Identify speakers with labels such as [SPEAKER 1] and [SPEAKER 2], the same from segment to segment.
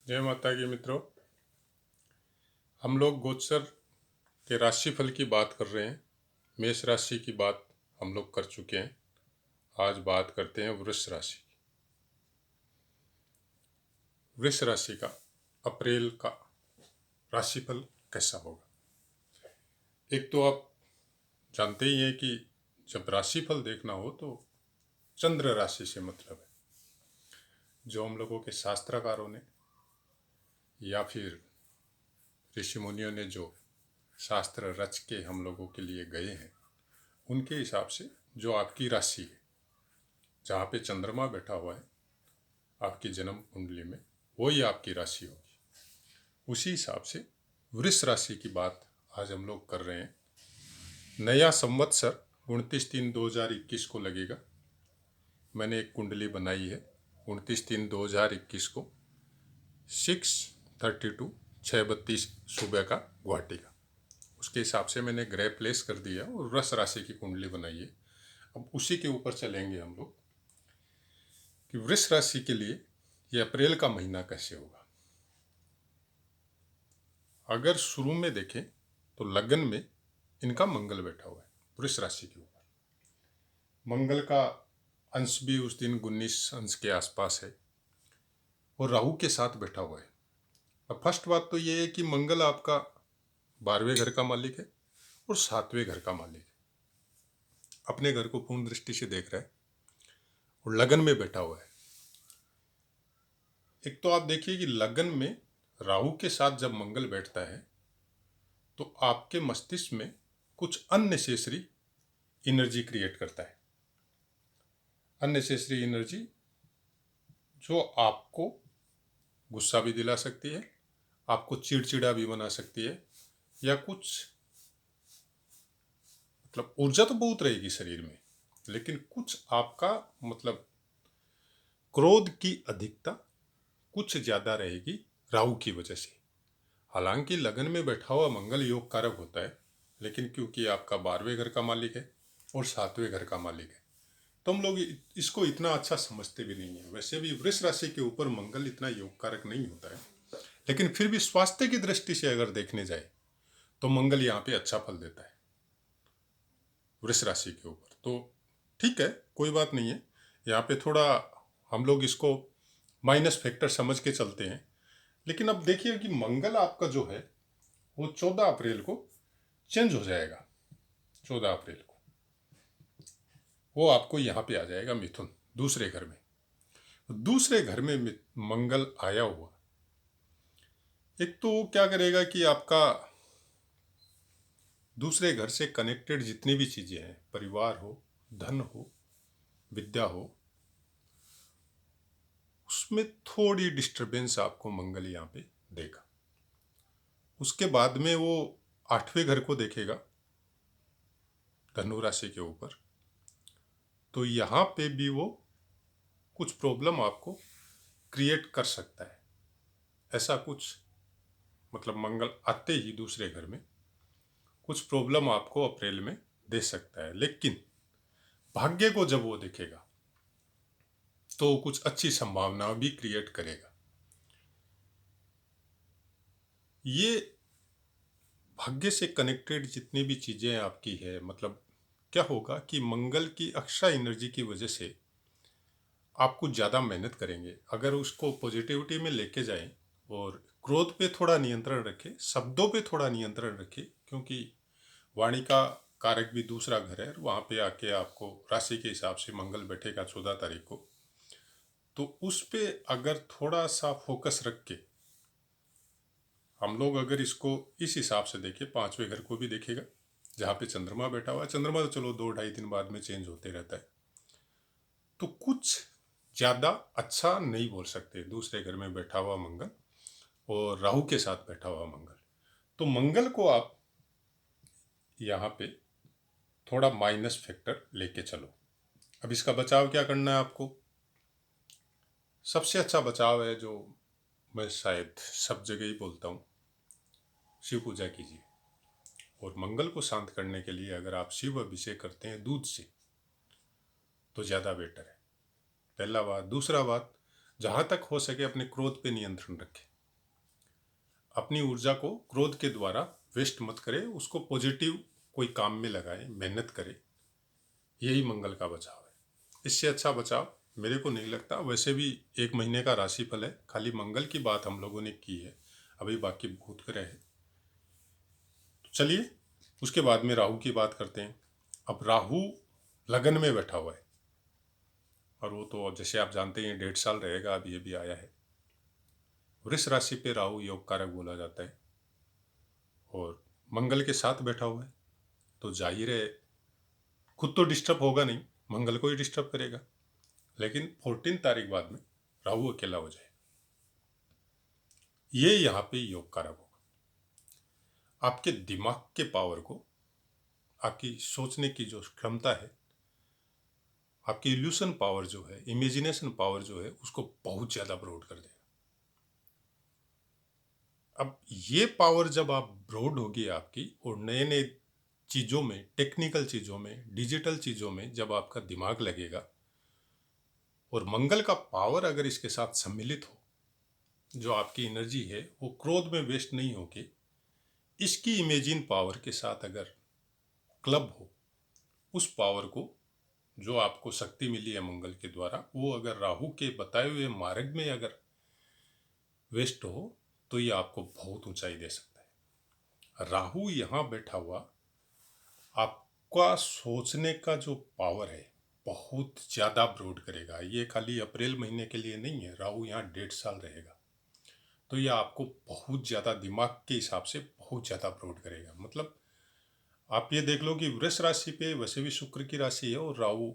[SPEAKER 1] जय माता की मित्रों, हम लोग गोचर के राशिफल की बात कर रहे हैं। मेष राशि की बात हम लोग कर चुके हैं। आज बात करते हैं वृष राशि की। वृष राशि का अप्रैल का राशिफल कैसा होगा। एक तो आप जानते ही हैं कि जब राशिफल देखना हो तो चंद्र राशि से मतलब है। जो हम लोगों के शास्त्रकारों ने या फिर ऋषि मुनियों ने जो शास्त्र रच के हम लोगों के लिए गए हैं, उनके हिसाब से जो आपकी राशि है, जहाँ पे चंद्रमा बैठा हुआ है आपकी जन्म कुंडली में, वही आपकी राशि होगी। उसी हिसाब से वृष राशि की बात आज हम लोग कर रहे हैं। नया संवत्सर 29/3/2021 को लगेगा। मैंने एक कुंडली बनाई है 29/3/2021 को 6:32 6:32 सुबह का गुवाहाटी का। उसके हिसाब से मैंने ग्रह प्लेस कर दिया और वृष राशि की कुंडली बनाई है। अब उसी के ऊपर चलेंगे हम लोग कि वृष राशि के लिए ये अप्रैल का महीना कैसे होगा। अगर शुरू में देखें तो लगन में इनका मंगल बैठा हुआ है वृष राशि के ऊपर। मंगल का अंश भी उस दिन 19 अंश के आसपास है और राहु के साथ बैठा हुआ है। अब फर्स्ट बात तो ये है कि मंगल आपका 12वें घर का मालिक है और 7वें घर का मालिक है। अपने घर को पूर्ण दृष्टि से देख रहा है और लगन में बैठा हुआ है। एक तो आप देखिए कि लगन में राहु के साथ जब मंगल बैठता है तो आपके मस्तिष्क में कुछ अननेसेसरी एनर्जी क्रिएट करता है। अननेसेसरी एनर्जी जो आपको गुस्सा भी दिला सकती है, आपको चिड़चिड़ा भी बना सकती है, या कुछ मतलब ऊर्जा तो बहुत रहेगी शरीर में, लेकिन कुछ आपका मतलब क्रोध की अधिकता कुछ ज़्यादा रहेगी राहु की वजह से। हालांकि लगन में बैठा हुआ मंगल योग कारक होता है, लेकिन क्योंकि आपका 12वें घर का मालिक है और 7वें घर का मालिक है तो हम लोग इसको इतना अच्छा समझते भी नहीं है। वैसे भी वृष राशि के ऊपर मंगल इतना योग कारक नहीं होता है, लेकिन फिर भी स्वास्थ्य की दृष्टि से अगर देखने जाए तो मंगल यहाँ पे अच्छा फल देता है वृष राशि के ऊपर। तो ठीक है, कोई बात नहीं है। यहाँ पे थोड़ा हम लोग इसको माइनस फैक्टर समझ के चलते हैं। लेकिन अब देखिए कि मंगल आपका जो है वो 14 अप्रैल को चेंज हो जाएगा। 14 अप्रैल को वो आपको यहाँ पे आ जाएगा मिथुन, दूसरे घर में। दूसरे घर में मंगल आया हुआ, एक तो क्या करेगा कि आपका दूसरे घर से कनेक्टेड जितनी भी चीज़ें हैं, परिवार हो, धन हो, विद्या हो, उसमें थोड़ी डिस्टरबेंस आपको मंगल यहाँ पे देगा। उसके बाद में वो 8वें घर को देखेगा धनु राशि के ऊपर, तो यहाँ पे भी वो कुछ प्रॉब्लम आपको क्रिएट कर सकता है। ऐसा कुछ मतलब मंगल आते ही दूसरे घर में कुछ प्रॉब्लम आपको अप्रैल में दे सकता है, लेकिन भाग्य को जब वो देखेगा तो कुछ अच्छी संभावना भी क्रिएट करेगा। ये भाग्य से कनेक्टेड जितनी भी चीज़ें आपकी है, मतलब क्या होगा कि मंगल की एक्स्ट्रा एनर्जी की वजह से आप कुछ ज़्यादा मेहनत करेंगे। अगर उसको पॉजिटिविटी में लेके जाएं और क्रोध पे थोड़ा नियंत्रण रखें, शब्दों पे थोड़ा नियंत्रण रखें, क्योंकि वाणी का कारक भी दूसरा घर है। वहाँ पे आके आपको राशि के हिसाब से मंगल बैठेगा 14 तारीख को, तो उस पे अगर थोड़ा सा फोकस रख के हम लोग अगर इसको इस हिसाब से देखें, 5वें घर को भी देखेगा जहाँ पे चंद्रमा बैठा हुआ है। चंद्रमा तो चलो 2-2.5 दिन बाद में चेंज होते रहता है, तो कुछ ज़्यादा अच्छा नहीं बोल सकते दूसरे घर में बैठा हुआ मंगल और राहु के साथ बैठा हुआ मंगल। तो मंगल को आप यहाँ पे थोड़ा माइनस फैक्टर लेके चलो। अब इसका बचाव क्या करना है आपको। सबसे अच्छा बचाव है, जो मैं शायद सब जगह ही बोलता हूँ, शिव पूजा कीजिए। और मंगल को शांत करने के लिए अगर आप शिव अभिषेक करते हैं दूध से तो ज़्यादा बेटर है, पहला बात। दूसरा बात, जहाँ तक हो सके अपने क्रोध पे नियंत्रण रखें। अपनी ऊर्जा को क्रोध के द्वारा वेस्ट मत करे, उसको पॉजिटिव कोई काम में लगाए, मेहनत करे। यही मंगल का बचाव है। इससे अच्छा बचाव मेरे को नहीं लगता। वैसे भी 1 महीने का राशिफल है, खाली मंगल की बात हम लोगों ने की है, अभी बाकी भूत ग्रह है। तो चलिए उसके बाद में राहु की बात करते हैं। अब राहु लगन में बैठा हुआ है, और वो तो जैसे आप जानते हैं 1.5 साल रहेगा, अभी ये भी आया है। वृष राशि पे राहु योग कारक बोला जाता है, और मंगल के साथ बैठा हुआ है, तो जाहिर है खुद तो डिस्टर्ब होगा नहीं, मंगल को ही डिस्टर्ब करेगा। लेकिन 14 तारीख बाद में राहु अकेला हो जाए, ये यहाँ पे योग कारक होगा। आपके दिमाग के पावर को, आपकी सोचने की जो क्षमता है, आपकी इल्यूशन पावर जो है, इमेजिनेशन पावर जो है, उसको बहुत ज़्यादा ब्रॉड कर देगा। अब ये पावर जब आप ब्रॉड होगी आपकी, और नए नए चीज़ों में, टेक्निकल चीज़ों में, डिजिटल चीज़ों में जब आपका दिमाग लगेगा, और मंगल का पावर अगर इसके साथ सम्मिलित हो, जो आपकी एनर्जी है वो क्रोध में वेस्ट नहीं होगी, इसकी इमेजिन पावर के साथ अगर क्लब हो, उस पावर को, जो आपको शक्ति मिली है मंगल के द्वारा, वो अगर राहु के बताए हुए मार्ग में अगर वेस्ट हो, तो ये आपको बहुत ऊंचाई दे सकता है। राहु यहाँ बैठा हुआ आपका सोचने का जो पावर है बहुत ज़्यादा ब्रॉड करेगा। ये खाली अप्रैल महीने के लिए नहीं है, राहु यहाँ 1.5 साल रहेगा, तो ये आपको बहुत ज़्यादा दिमाग के हिसाब से बहुत ज़्यादा ब्रॉड करेगा। मतलब आप ये देख लो कि वृष राशि पे वैसे भी शुक्र की राशि है, और राहु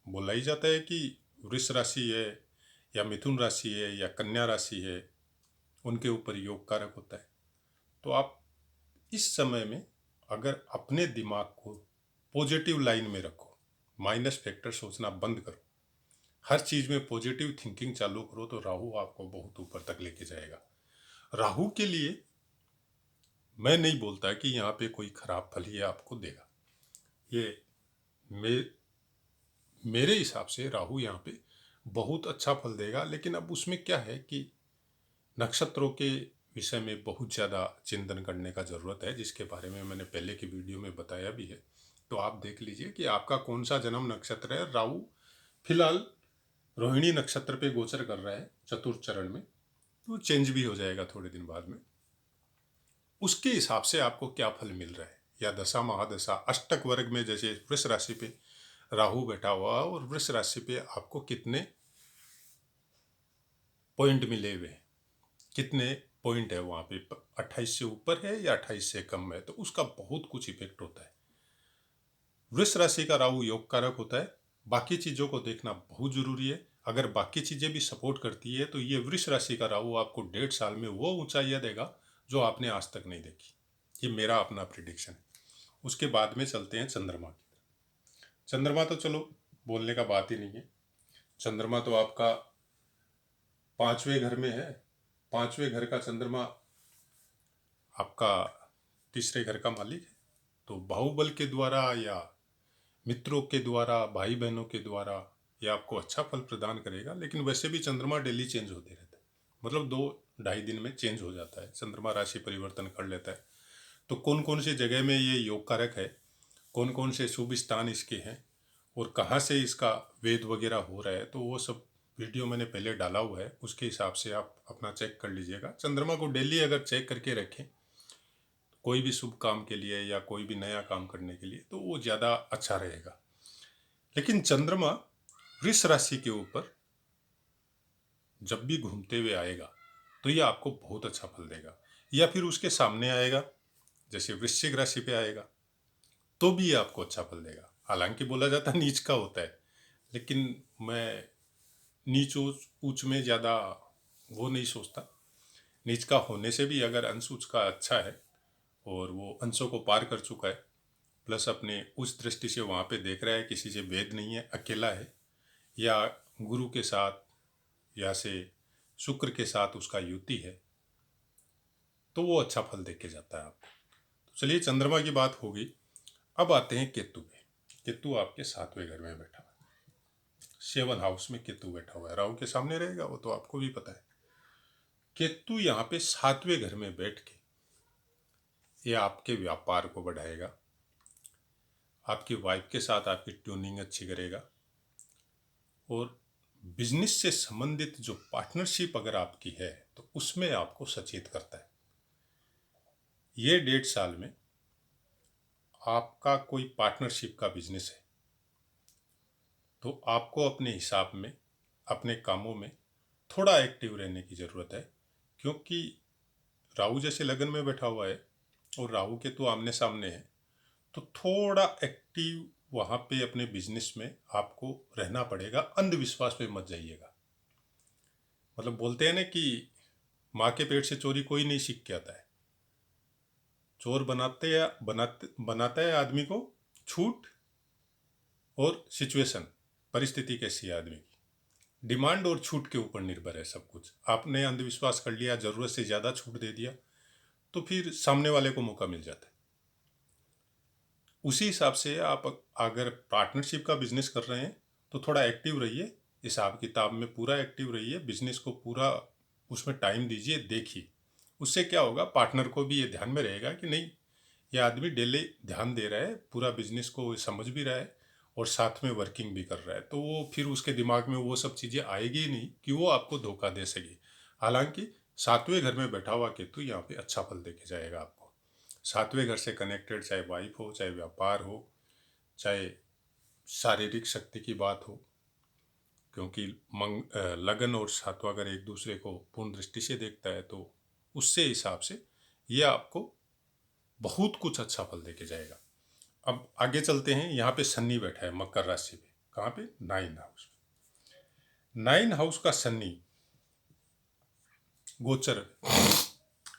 [SPEAKER 1] बोला ही जाता है कि वृष राशि है या मिथुन राशि है या कन्या राशि है, उनके ऊपर योग कारक होता है। तो आप इस समय में अगर अपने दिमाग को पॉजिटिव लाइन में रखो, माइनस फैक्टर सोचना बंद करो, हर चीज़ में पॉजिटिव थिंकिंग चालू करो, तो राहु आपको बहुत ऊपर तक लेके जाएगा। राहु के लिए मैं नहीं बोलता कि यहाँ पे कोई खराब फल ये आपको देगा। ये मे मेरे हिसाब से राहु यहाँ पे बहुत अच्छा फल देगा। लेकिन अब उसमें क्या है कि नक्षत्रों के विषय में बहुत ज़्यादा चिंतन करने का ज़रूरत है, जिसके बारे में मैंने पहले की वीडियो में बताया भी है। तो आप देख लीजिए कि आपका कौन सा जन्म नक्षत्र है। राहु फिलहाल रोहिणी नक्षत्र पे गोचर कर रहा है चतुर्थ चरण में, तो चेंज भी हो जाएगा थोड़े दिन बाद में। उसके हिसाब से आपको क्या फल मिल रहा है, या दशा महादशा अष्टक वर्ग में जैसे वृष राशि पे राहु बैठा हुआ, और वृष राशि पे आपको कितने पॉइंट मिले हुए हैं, कितने पॉइंट है वहाँ पे, 28 से ऊपर है या 28 से कम है, तो उसका बहुत कुछ इफेक्ट होता है। वृष राशि का राहु योग कारक होता है, बाकी चीज़ों को देखना बहुत जरूरी है। अगर बाकी चीज़ें भी सपोर्ट करती है, तो ये वृष राशि का राहु आपको 1.5 साल में वो ऊंचाइयाँ देगा जो आपने आज तक नहीं देखी। ये मेरा अपना प्रिडिक्शन है। उसके बाद में चलते हैं चंद्रमा की तरफ। चंद्रमा तो चलो बोलने का बात ही नहीं है। चंद्रमा तो आपका 5वें घर में है। 5वें घर का चंद्रमा आपका तीसरे घर का मालिक है, तो बाहुबल के द्वारा या मित्रों के द्वारा, भाई बहनों के द्वारा ये आपको अच्छा फल प्रदान करेगा। लेकिन वैसे भी चंद्रमा डेली चेंज होते रहता है, मतलब 2-2.5 दिन में चेंज हो जाता है, चंद्रमा राशि परिवर्तन कर लेता है। तो कौन कौन सी जगह में ये योग कारक है, कौन कौन से शुभ स्थान इसके हैं, और कहाँ से इसका वेद वगैरह हो रहा है, तो वो सब वीडियो मैंने पहले डाला हुआ है, उसके हिसाब से आप अपना चेक कर लीजिएगा। चंद्रमा को डेली अगर चेक करके रखें कोई भी शुभ काम के लिए या कोई भी नया काम करने के लिए, तो वो ज़्यादा अच्छा रहेगा। लेकिन चंद्रमा वृष राशि के ऊपर जब भी घूमते हुए आएगा, तो ये आपको बहुत अच्छा फल देगा। या फिर उसके सामने आएगा, जैसे वृश्चिक राशि पे आएगा, तो भी ये आपको अच्छा फल देगा। हालांकि बोला जाता है नीच का होता है, लेकिन मैं नीच ऊंच में ज़्यादा वो नहीं सोचता। नीच का होने से भी अगर अंश उसका अच्छा है और वो अंशों को पार कर चुका है, प्लस अपने उस दृष्टि से वहाँ पे देख रहा है, किसी से भेद नहीं है, अकेला है, या गुरु के साथ या से शुक्र के साथ उसका युति है, तो वो अच्छा फल दे के जाता है आपको। तो चलिए चंद्रमा की बात होगी। अब आते हैं केतु पे। केतु आपके 7वें घर में बैठा हुआ है, 7 हाउस में केतु बैठा हुआ है, राहु के सामने रहेगा, वो तो आपको भी पता है। केतु यहाँ पे 7वें घर में बैठ के ये आपके व्यापार को बढ़ाएगा, आपकी वाइफ के साथ आपकी ट्यूनिंग अच्छी करेगा, और बिजनेस से संबंधित जो पार्टनरशिप अगर आपकी है तो उसमें आपको सचेत करता है। ये 1.5 साल में आपका कोई पार्टनरशिप का बिजनेस है तो आपको अपने हिसाब में अपने कामों में थोड़ा एक्टिव रहने की ज़रूरत है, क्योंकि राहु जैसे लगन में बैठा हुआ है और राहु के तो आमने सामने है, तो थोड़ा एक्टिव वहाँ पे अपने बिजनेस में आपको रहना पड़ेगा। अंधविश्वास पे मत जाइएगा। मतलब बोलते हैं ना कि माँ के पेट से चोरी कोई नहीं सीख के आता है। चोर बनाता है आदमी को छूट और सिचुएशन, परिस्थिति कैसी है आदमी की, डिमांड और छूट के ऊपर निर्भर है सब कुछ। आपने अंधविश्वास कर लिया, ज़रूरत से ज़्यादा छूट दे दिया, तो फिर सामने वाले को मौका मिल जाता है। उसी हिसाब से आप अगर पार्टनरशिप का बिजनेस कर रहे हैं तो थोड़ा एक्टिव रहिए, हिसाब किताब में पूरा एक्टिव रहिए, बिजनेस को पूरा उसमें टाइम दीजिए, देखिए। उससे क्या होगा, पार्टनर को भी ये ध्यान में रहेगा कि नहीं, ये आदमी डेली ध्यान दे रहा है, पूरा बिजनेस को समझ भी रहा है और साथ में वर्किंग भी कर रहा है, तो वो फिर उसके दिमाग में वो सब चीज़ें आएगी ही नहीं कि वो आपको धोखा दे सके। हालांकि 7वें घर में बैठा हुआ केतु यहाँ पे अच्छा फल देके जाएगा आपको। 7वें घर से कनेक्टेड, चाहे वाइफ हो, चाहे व्यापार हो, चाहे शारीरिक शक्ति की बात हो, क्योंकि लगन और 7वां घर एक दूसरे को पूर्ण दृष्टि से देखता है, तो उससे हिसाब से ये आपको बहुत कुछ अच्छा फल देके जाएगा। अब आगे चलते हैं। यहाँ पे शनि बैठा है मकर राशि पे। कहाँ पे? 9 हाउस में। 9 हाउस का शनि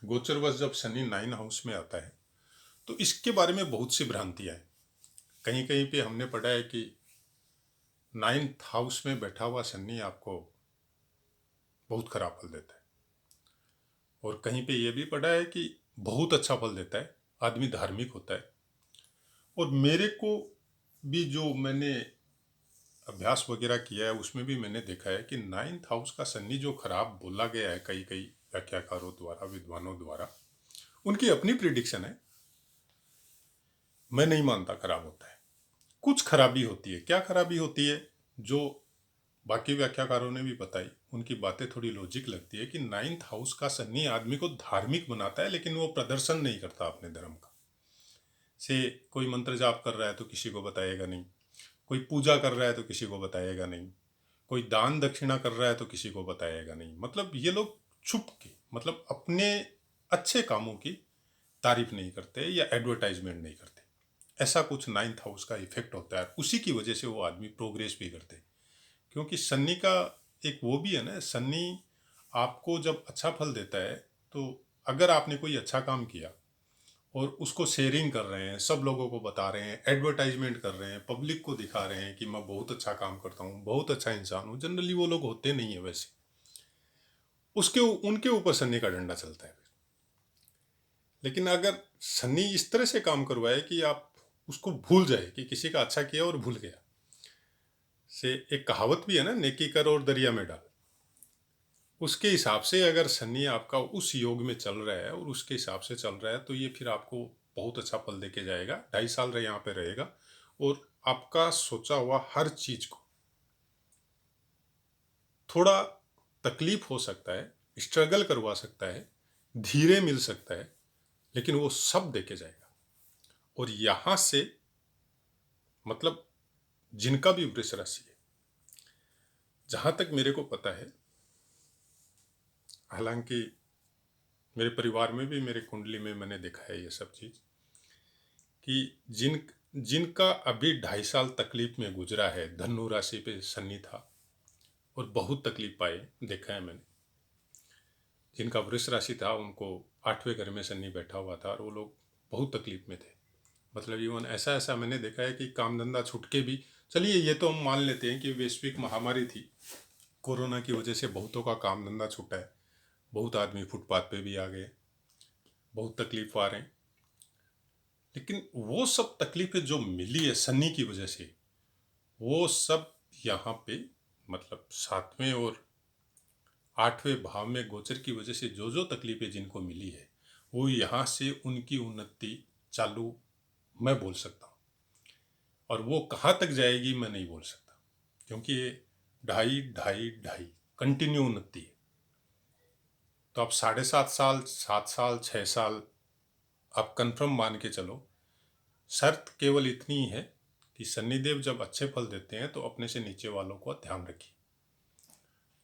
[SPEAKER 1] गोचरवश जब शनि 9 हाउस में आता है तो इसके बारे में बहुत सी भ्रांतियां हैं। कहीं कहीं पे हमने पढ़ा है कि 9th हाउस में बैठा हुआ शनि आपको बहुत खराब फल देता है, और कहीं पे ये भी पढ़ा है कि बहुत अच्छा फल देता है, आदमी धार्मिक होता है। और मेरे को भी जो मैंने अभ्यास वगैरह किया है उसमें भी मैंने देखा है कि 9th हाउस का शनि जो खराब बोला गया है कई कई व्याख्याकारों द्वारा, विद्वानों द्वारा, उनकी अपनी प्रिडिक्शन है, मैं नहीं मानता खराब होता है। कुछ खराबी होती है। क्या खराबी होती है जो बाकी व्याख्याकारों ने भी बताई, उनकी बातें थोड़ी लॉजिक लगती है कि 9th हाउस का शनि आदमी को धार्मिक बनाता है, लेकिन वो प्रदर्शन नहीं करता अपने धर्म का। से कोई मंत्र जाप कर रहा है तो किसी को बताएगा नहीं, कोई पूजा कर रहा है तो किसी को बताएगा नहीं, कोई दान दक्षिणा कर रहा है तो किसी को बताएगा नहीं। मतलब ये लोग छुप के, मतलब अपने अच्छे कामों की तारीफ नहीं करते या एडवर्टाइजमेंट नहीं करते। ऐसा कुछ 9th हाउस का इफेक्ट होता है, उसी की वजह से वो आदमी प्रोग्रेस भी करते हैं। क्योंकि शनि का एक वो भी है ना, शनि आपको जब अच्छा फल देता है तो अगर आपने कोई अच्छा काम किया और उसको शेयरिंग कर रहे हैं, सब लोगों को बता रहे हैं, एडवर्टाइजमेंट कर रहे हैं, पब्लिक को दिखा रहे हैं कि मैं बहुत अच्छा काम करता हूँ, बहुत अच्छा इंसान हूँ, जनरली वो लोग होते नहीं है वैसे, उसके उनके ऊपर शनि का डंडा चलता है। लेकिन अगर शनि इस तरह से काम करवाए कि आप उसको भूल जाए कि किसी का अच्छा किया और भूल गया, से एक कहावत भी है ना, नेकी कर और दरिया में डाल, उसके हिसाब से अगर शनि आपका उस योग में चल रहा है और उसके हिसाब से चल रहा है तो ये फिर आपको बहुत अच्छा फल देके जाएगा। 2.5 साल यहाँ पे रहेगा और आपका सोचा हुआ हर चीज को थोड़ा तकलीफ हो सकता है, स्ट्रगल करवा सकता है, धीरे मिल सकता है, लेकिन वो सब देके जाएगा। और यहाँ से मतलब जिनका भी वृष राशि है, जहाँ तक मेरे को पता है, हालांकि मेरे परिवार में भी, मेरे कुंडली में मैंने देखा है ये सब चीज़, कि जिनका अभी 2.5 साल तकलीफ में गुजरा है, धनु राशि पे शनि था और बहुत तकलीफ पाए, देखा है मैंने। जिनका वृष राशि था उनको 8वें घर में शनि बैठा हुआ था और वो लोग बहुत तकलीफ में थे। मतलब इवन ऐसा ऐसा मैंने देखा है कि काम धंधा छूट के भी, चलिए ये तो हम मान लेते हैं कि वैश्विक महामारी थी, कोरोना की वजह से बहुतों का काम धंधा छूटा है, बहुत आदमी फुटपाथ पे भी आ गए, बहुत तकलीफ आ रहे हैं। लेकिन वो सब तकलीफें जो मिली है शनि की वजह से, वो सब यहाँ पे मतलब 7वें और 8वें भाव में गोचर की वजह से जो जो तकलीफें जिनको मिली है वो यहाँ से उनकी उन्नति चालू मैं बोल सकता हूँ। और वो कहाँ तक जाएगी मैं नहीं बोल सकता, क्योंकि ये 2.5 कंटिन्यू उन्नति है। तो आप 7.5 साल, 7 साल, 6 साल आप कंफर्म मान के चलो। शर्त केवल इतनी ही है कि शनिदेव जब अच्छे फल देते हैं तो अपने से नीचे वालों को ध्यान रखिए,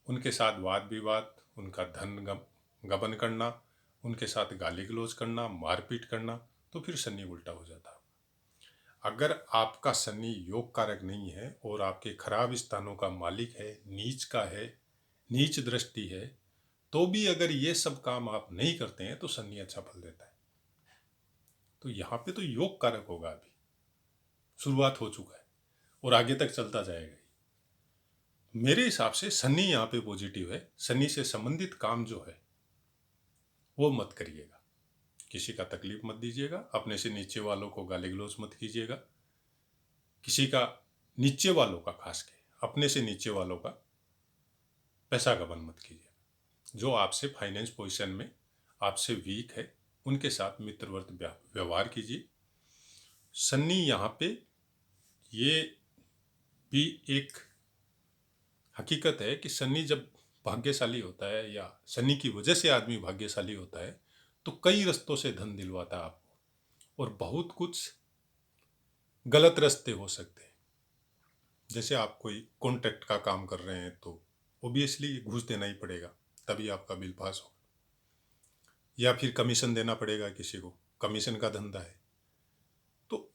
[SPEAKER 1] उनके साथ वाद विवाद, उनका धन गबन करना, उनके साथ गाली गलौज करना, मारपीट करना, तो फिर शनि उल्टा हो जाता है। अगर आपका शनि योग कारक नहीं है और आपके खराब स्थानों का मालिक है, नीच का है, नीच दृष्टि है, तो भी अगर ये सब काम आप नहीं करते हैं तो शनि अच्छा फल देता है। तो यहाँ पे तो योग कारक होगा, अभी शुरुआत हो चुका है और आगे तक चलता जाएगा ही। मेरे हिसाब से शनि यहाँ पे पॉजिटिव है। शनि से संबंधित काम जो है वो मत करिएगा, किसी का तकलीफ मत दीजिएगा, अपने से नीचे वालों को गाली गलौज मत कीजिएगा, किसी का नीचे वालों का, खास के अपने से नीचे वालों का पैसा गबन मत कीजिएगा। जो आपसे फाइनेंस पोजीशन में आपसे वीक है उनके साथ मित्रवत व्यवहार कीजिए। शनि यहाँ पे ये भी एक हकीकत है कि शनि जब भाग्यशाली होता है या शनि की वजह से आदमी भाग्यशाली होता है तो कई रस्तों से धन दिलवाता है आपको, और बहुत कुछ गलत रास्ते हो सकते हैं। जैसे आप कोई कॉन्ट्रैक्ट का काम कर रहे हैं तो ओबियसली घूस देना ही पड़ेगा, तभी आपका बिल पास होगा, या फिर कमीशन देना पड़ेगा किसी को, कमीशन का धंधा है। तो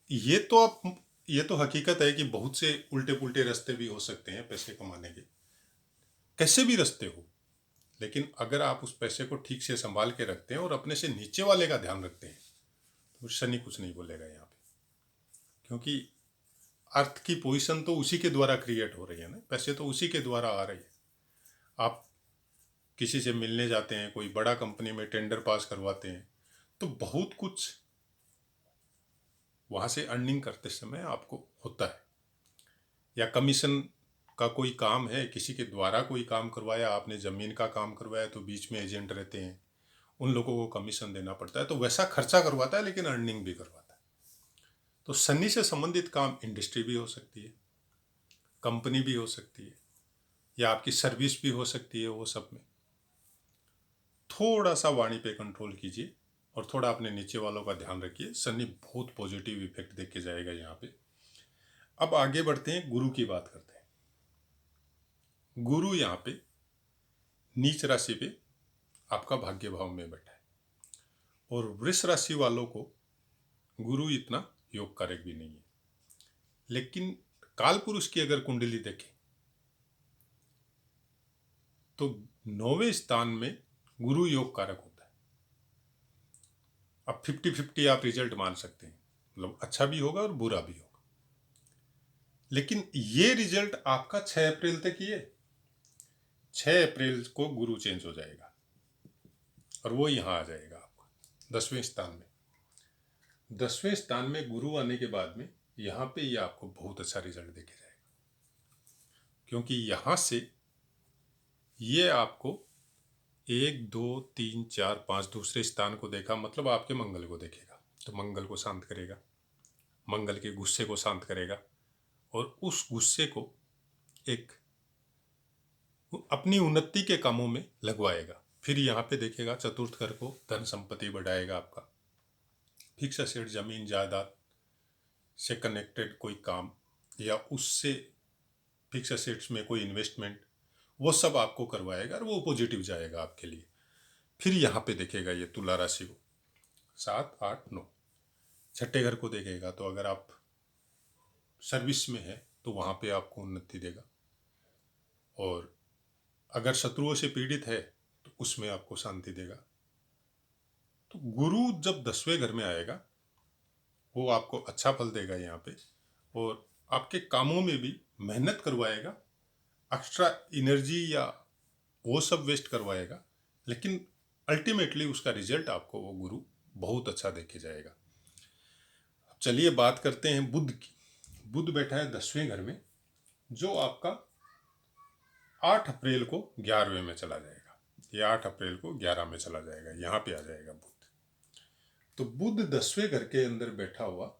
[SPEAKER 1] ये तो हकीकत है कि बहुत से उल्टे पुल्टे रास्ते भी हो सकते हैं पैसे कमाने के, कैसे भी रास्ते हो, लेकिन अगर आप उस पैसे को ठीक से संभाल के रखते हैं और अपने से नीचे वाले का ध्यान रखते हैं तो शनि कुछ नहीं बोलेगा यहाँ पे, क्योंकि अर्थ की पोजीशन तो उसी के द्वारा क्रिएट हो रही है ना, पैसे तो उसी के द्वारा आ रही है। आप किसी से मिलने जाते हैं, कोई बड़ा कंपनी में टेंडर पास करवाते हैं, तो बहुत कुछ वहाँ से अर्निंग करते समय आपको होता है। या कमीशन का कोई काम है, किसी के द्वारा कोई काम करवाया, आपने ज़मीन का काम करवाया तो बीच में एजेंट रहते हैं, उन लोगों को कमीशन देना पड़ता है, तो वैसा खर्चा करवाता है लेकिन अर्निंग भी करवाता है। तो शनि से संबंधित काम इंडस्ट्री भी हो सकती है, कंपनी भी हो सकती है, या आपकी सर्विस भी हो सकती है। वो सब में थोड़ा सा वाणी पे कंट्रोल कीजिए और थोड़ा अपने नीचे वालों का ध्यान रखिए। शनि बहुत पॉजिटिव इफेक्ट देख के जाएगा यहाँ पे। अब आगे बढ़ते हैं, गुरु की बात करते हैं। गुरु यहाँ पे नीच राशि पे आपका भाग्य भाव में बैठा है, और वृष राशि वालों को गुरु इतना योग कारक भी नहीं है, लेकिन काल पुरुष की अगर कुंडली देखें तो 9वें स्थान में गुरु योग कारक होता है। अब 50-50 आप रिजल्ट मान सकते हैं, मतलब अच्छा भी होगा और बुरा भी होगा, लेकिन ये रिजल्ट आपका 6 अप्रैल तक ही है। 6 अप्रैल को गुरु चेंज हो जाएगा और वो यहाँ आ जाएगा आपका 10वें स्थान में। 10वें स्थान में गुरु आने के बाद में यहाँ पे ये आपको बहुत अच्छा रिजल्ट देके जाएगा, क्योंकि यहाँ से ये आपको 1, 2, 3, 4, 5 दूसरे स्थान को देखा, मतलब आपके मंगल को देखेगा, तो मंगल को शांत करेगा, मंगल के गुस्से को शांत करेगा, और उस गुस्से को एक अपनी उन्नति के कामों में लगवाएगा। फिर यहाँ पे देखेगा चतुर्थ घर को, धन संपत्ति बढ़ाएगा आपका, फिक्स एसेट, जमीन जायदाद से कनेक्टेड कोई काम, या उससे फिक्स एसेट्स में कोई इन्वेस्टमेंट, वो सब आपको करवाएगा और वो पॉजिटिव जाएगा आपके लिए। फिर यहाँ पे देखेगा ये तुला राशि को, 7, 8, 9 छठे घर को देखेगा, तो अगर आप सर्विस में है तो वहाँ पे आपको उन्नति देगा, और अगर शत्रुओं से पीड़ित है तो उसमें आपको शांति देगा। तो गुरु जब 10वें घर में आएगा वो आपको अच्छा फल देगा यहाँ पे, और आपके कामों में भी मेहनत करवाएगा, एक्स्ट्रा एनर्जी या वो सब वेस्ट करवाएगा, लेकिन अल्टीमेटली उसका रिजल्ट आपको वो गुरु बहुत अच्छा देके जाएगा। अब चलिए बात करते हैं बुध की। बुध बैठा है 10वें घर में, जो आपका 8 अप्रैल को 11वें में चला जाएगा। ये 8 अप्रैल को 11 में चला जाएगा, यहाँ पे आ जाएगा बुध। तो बुध 10वें घर के अंदर बैठा हुआ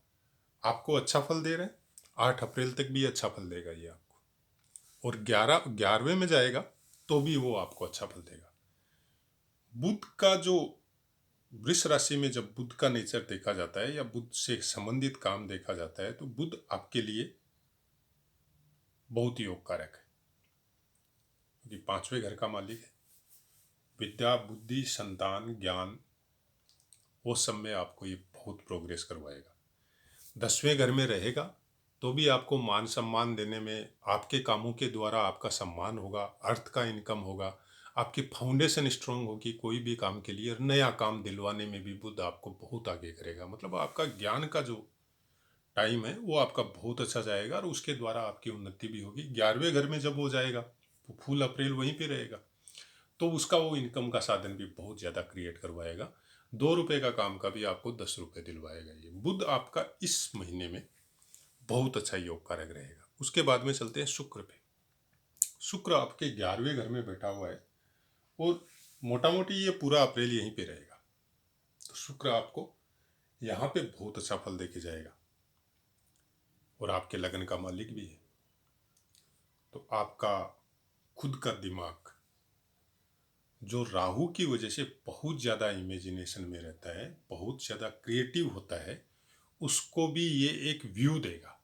[SPEAKER 1] आपको अच्छा फल दे रहे हैं, 8 अप्रैल तक भी अच्छा फल देगा ये आपको। और 11वें में जाएगा तो भी वो आपको अच्छा फल देगा। बुध का जो वृष राशि में जब बुध का नेचर देखा जाता है या बुध से संबंधित काम देखा जाता है तो बुध आपके लिए बहुत योग कारक है, क्योंकि 5वें घर का मालिक है। विद्या, बुद्धि, संतान, ज्ञान, वो सब में आपको ये बहुत प्रोग्रेस करवाएगा। 10वें घर में रहेगा तो भी आपको मान सम्मान देने में, आपके कामों के द्वारा आपका सम्मान होगा, अर्थ का इनकम होगा, आपकी फाउंडेशन स्ट्रांग होगी कोई भी काम के लिए। और नया काम दिलवाने में भी बुध आपको बहुत आगे करेगा। मतलब आपका ज्ञान का जो टाइम है वो आपका बहुत अच्छा जाएगा और उसके द्वारा आपकी उन्नति भी होगी। 11वें घर में जब वो जाएगा तो फुल अप्रैल वहीं पे रहेगा, तो उसका वो इनकम का साधन भी बहुत ज़्यादा क्रिएट करवाएगा। 2 रुपये का काम का भी आपको 10 रुपये दिलवाएगा। ये बुध आपका इस महीने में बहुत अच्छा योग कारक रहेगा। उसके बाद में चलते हैं शुक्र पे। शुक्र आपके 11वें घर में बैठा हुआ है और मोटा मोटी ये पूरा अप्रैल यहीं पे रहेगा। तो शुक्र आपको यहाँ पे बहुत अच्छा फल देके जाएगा और आपके लगन का मालिक भी है। तो आपका खुद का दिमाग जो राहु की वजह से बहुत ज़्यादा इमेजिनेशन में रहता है, बहुत ज़्यादा क्रिएटिव होता है, उसको भी ये एक व्यू देगा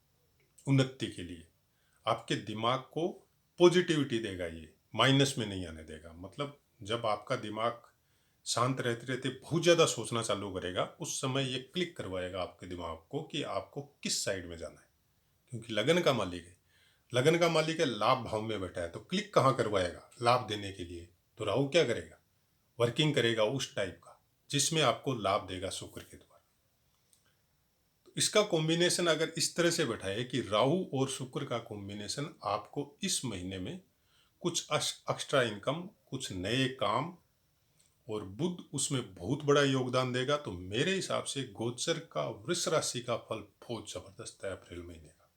[SPEAKER 1] उन्नति के लिए। आपके दिमाग को पॉजिटिविटी देगा, ये माइनस में नहीं आने देगा। मतलब जब आपका दिमाग शांत रहते रहते बहुत ज़्यादा सोचना चालू करेगा, उस समय ये क्लिक करवाएगा आपके दिमाग को कि आपको किस साइड में जाना है। क्योंकि लगन का मालिक है, लगन का मालिक है, लाभ भाव में बैठा है, तो क्लिक कहाँ करवाएगा लाभ देने के लिए। तो राहु क्या करेगा, वर्किंग करेगा उस टाइप का जिसमें आपको लाभ देगा शुक्र के द्वारा। तो इसका कॉम्बिनेशन अगर इस तरह से बैठाए कि राहु और शुक्र का कॉम्बिनेशन आपको इस महीने में कुछ एक्स्ट्रा इनकम, कुछ नए काम, और बुध उसमें बहुत बड़ा योगदान देगा, तो मेरे हिसाब से गोचर का वृष राशि का फल बहुत जबरदस्त है अप्रैल महीने का।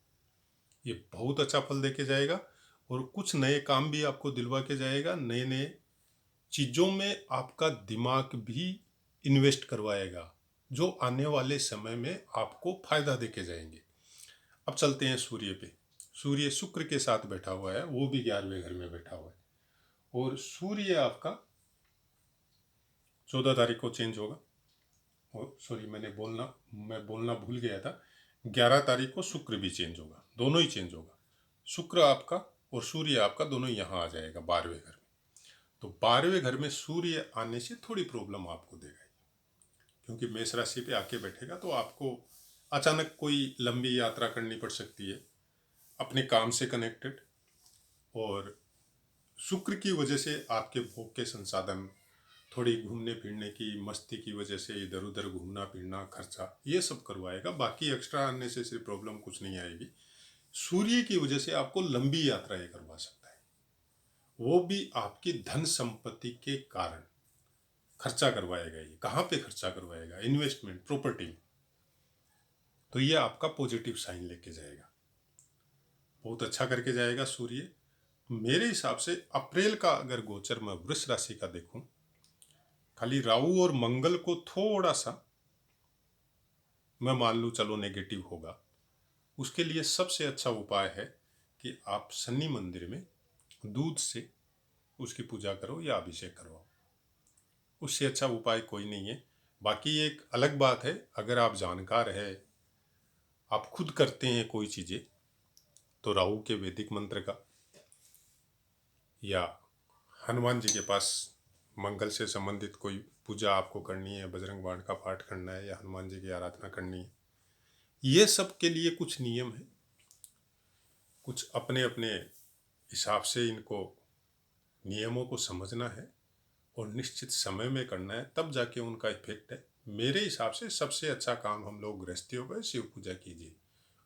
[SPEAKER 1] ये बहुत अच्छा फल देके जाएगा और कुछ नए काम भी आपको दिलवा के जाएगा। नए नए चीज़ों में आपका दिमाग भी इन्वेस्ट करवाएगा, जो आने वाले समय में आपको फायदा देके जाएंगे। अब चलते हैं सूर्य पे। सूर्य शुक्र के साथ बैठा हुआ है, वो भी 11वें घर में बैठा हुआ है। और सूर्य आपका 14 तारीख को चेंज होगा। और सॉरी, मैं बोलना भूल गया था, 11 तारीख को शुक्र भी चेंज होगा, दोनों ही चेंज होगा। शुक्र आपका और सूर्य आपका दोनों यहाँ आ जाएगा 12वें घर में। तो 12वें घर में सूर्य आने से थोड़ी प्रॉब्लम आपको देगा, क्योंकि मेष राशि पे आके बैठेगा तो आपको अचानक कोई लंबी यात्रा करनी पड़ सकती है अपने काम से कनेक्टेड। और शुक्र की वजह से आपके भोग के संसाधन, थोड़ी घूमने फिरने की मस्ती की वजह से इधर उधर घूमना फिरना, खर्चा, ये सब करवाएगा। बाकी एक्स्ट्रा अननेसेसरी प्रॉब्लम कुछ नहीं आएगी। सूर्य की वजह से आपको लंबी यात्राएं करवा सकता है, वो भी आपकी धन संपत्ति के कारण खर्चा करवाएगा। ये कहाँ पे खर्चा करवाएगा, इन्वेस्टमेंट, प्रॉपर्टी में। तो ये आपका पॉजिटिव साइन लेके जाएगा, बहुत अच्छा करके जाएगा सूर्य। मेरे हिसाब से अप्रैल का अगर गोचर मैं वृष राशि का देखूं, खाली राहु और मंगल को थोड़ा सा मैं मान लूँ चलो नेगेटिव होगा, उसके लिए सबसे अच्छा उपाय है कि आप शनि मंदिर में दूध से उसकी पूजा करो या अभिषेक करवाओ। उससे अच्छा उपाय कोई नहीं है। बाकी एक अलग बात है, अगर आप जानकार है, आप खुद करते हैं कोई चीज़ें, तो राहु के वैदिक मंत्र का या हनुमान जी के पास मंगल से संबंधित कोई पूजा आपको करनी है, बजरंग बाण का पाठ करना है या हनुमान जी की आराधना करनी है, ये सब के लिए कुछ नियम है, कुछ अपने अपने हिसाब से इनको नियमों को समझना है और निश्चित समय में करना है, तब जाके उनका इफेक्ट है। मेरे हिसाब से सबसे अच्छा काम हम लोग गृहस्थियों का शिव पूजा कीजिए।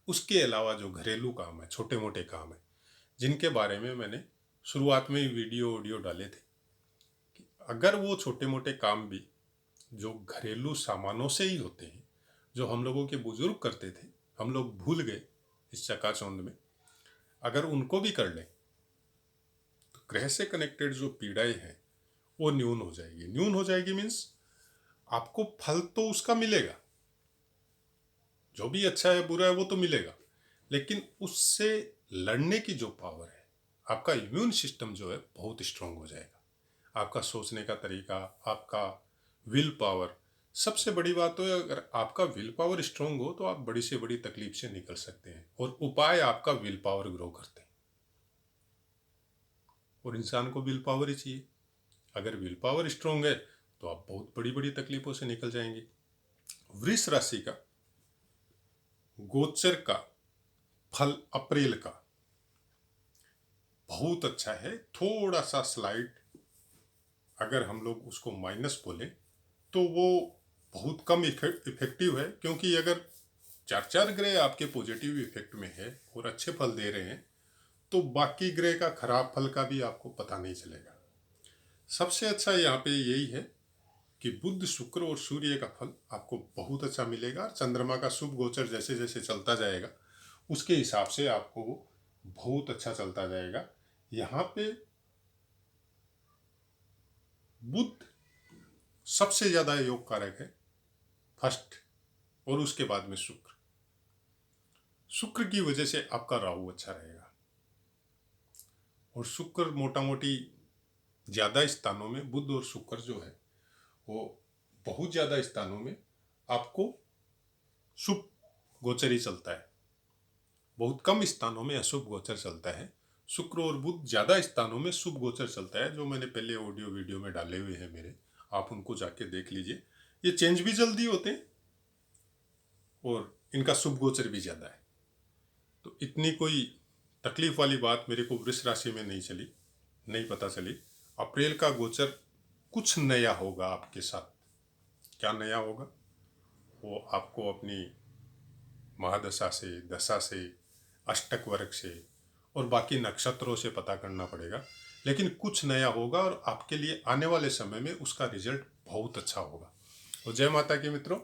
[SPEAKER 1] उसके अलावा जो घरेलू काम है, छोटे मोटे काम है, जिनके बारे में मैंने शुरुआत में ही वीडियो डाले थे, कि अगर वो छोटे मोटे काम भी जो घरेलू सामानों से ही होते हैं, जो हम लोगों के बुजुर्ग करते थे, हम लोग भूल गए इस चकाचौंध में, अगर उनको भी कर लें तो ग्रह से कनेक्टेड जो पीड़ाएं हैं वो न्यून हो जाएगी। न्यून हो जाएगी मीन्स आपको फल तो उसका मिलेगा, जो भी अच्छा है बुरा है वो तो मिलेगा, लेकिन उससे लड़ने की जो पावर है, आपका इम्यून सिस्टम जो है बहुत स्ट्रांग हो जाएगा। आपका सोचने का तरीका, आपका विल पावर, सबसे बड़ी बात तो है अगर आपका विल पावर स्ट्रांग हो तो आप बड़ी से बड़ी तकलीफ से निकल सकते हैं, और उपाय आपका विल पावर ग्रो करते हैं। और इंसान को विल पावर ही चाहिए। अगर विल पावर स्ट्रांग है तो आप बहुत बड़ी बड़ी तकलीफों से निकल जाएंगे। वृष राशि का गोचर का फल अप्रैल का बहुत अच्छा है। थोड़ा सा स्लाइड अगर हम लोग उसको माइनस बोले तो वो बहुत कम इफेक्टिव है, क्योंकि अगर चार चार ग्रह आपके पॉजिटिव इफेक्ट में है और अच्छे फल दे रहे हैं तो बाकी ग्रह का खराब फल का भी आपको पता नहीं चलेगा। सबसे अच्छा यहाँ पे यही है कि बुध शुक्र और सूर्य का फल आपको बहुत अच्छा मिलेगा। चंद्रमा का शुभ गोचर जैसे जैसे चलता जाएगा उसके हिसाब से आपको वो बहुत अच्छा चलता जाएगा। यहाँ पे बुध सबसे ज्यादा योग कारक है, फर्स्ट, और उसके बाद में शुक्र। शुक्र की वजह से आपका राहु अच्छा रहेगा, और शुक्र मोटा मोटी ज्यादा स्थानों में, बुध और शुक्र जो है वो बहुत ज्यादा स्थानों में आपको शुभ गोचर ही चलता है, बहुत कम स्थानों में अशुभ गोचर चलता है। शुक्र और बुध ज्यादा स्थानों में शुभ गोचर चलता है, जो मैंने पहले ऑडियो वीडियो में डाले हुए हैं मेरे, आप उनको जाके देख लीजिए। ये चेंज भी जल्दी होते हैं और इनका शुभ गोचर भी ज्यादा है। तो इतनी कोई तकलीफ वाली बात मेरे को वृष राशि में नहीं चली, नहीं पता चली। अप्रैल का गोचर कुछ नया होगा आपके साथ। क्या नया होगा वो आपको अपनी महादशा से, दशा से, अष्टक वर्ग से और बाकी नक्षत्रों से पता करना पड़ेगा, लेकिन कुछ नया होगा और आपके लिए आने वाले समय में उसका रिजल्ट बहुत अच्छा होगा। तो जय माता की मित्रों।